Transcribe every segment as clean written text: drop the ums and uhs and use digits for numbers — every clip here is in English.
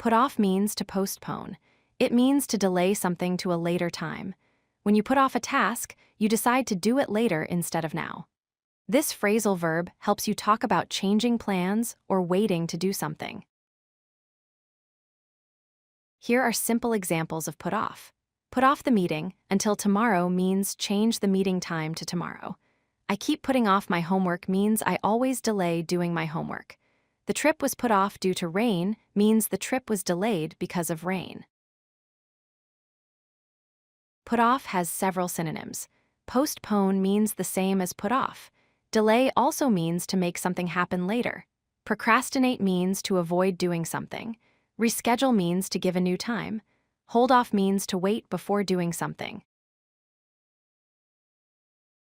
Put off means to postpone. It means to delay something to a later time. When you put off a task, you decide to do it later instead of now. This phrasal verb helps you talk about changing plans or waiting to do something. Here are simple examples of put off. Put off the meeting until tomorrow means change the meeting time to tomorrow. I keep putting off my homework means I always delay doing my homework. The trip was put off due to rain means the trip was delayed because of rain. Put off has several synonyms. Postpone means the same as put off. Delay also means to make something happen later. Procrastinate means to avoid doing something. Reschedule means to give a new time. Hold off means to wait before doing something.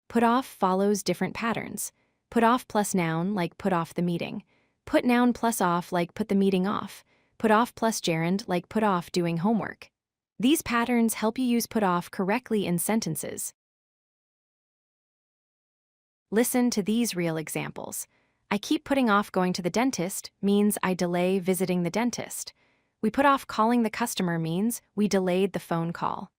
Put off follows different patterns. Put off plus noun, like put off the meeting. Put noun plus off, like put the meeting off. Put off plus gerund, like put off doing homework. These patterns help you use put off correctly in sentences. Listen to these real examples. I keep putting off going to the dentist means I delay visiting the dentist. We put off calling the customer means we delayed the phone call.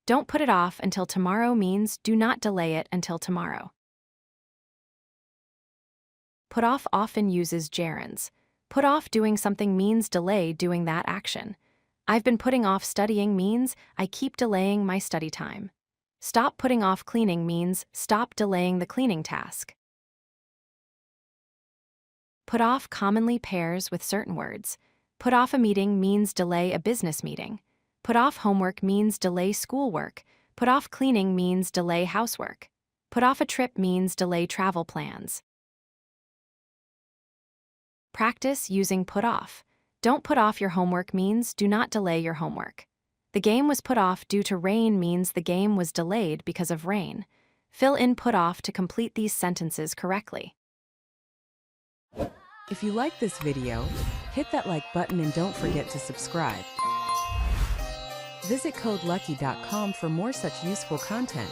Don't put it off until tomorrow means do not delay it until tomorrow. Put off often uses gerunds. Put off doing something means delay doing that action. I've been putting off studying means I keep delaying my study time. Stop putting off cleaning means stop delaying the cleaning task. Put off commonly pairs with certain words. Put off a meeting means delay a business meeting. Put off homework means delay schoolwork. Put off cleaning means delay housework. Put off a trip means delay travel plans. Practice using put off. Don't put off your homework means do not delay your homework. The game was put off due to rain means the game was delayed because of rain. Fill in put off to complete these sentences correctly. If you like this video, hit that like button and don't forget to subscribe. Visit codelucky.com for more such useful content.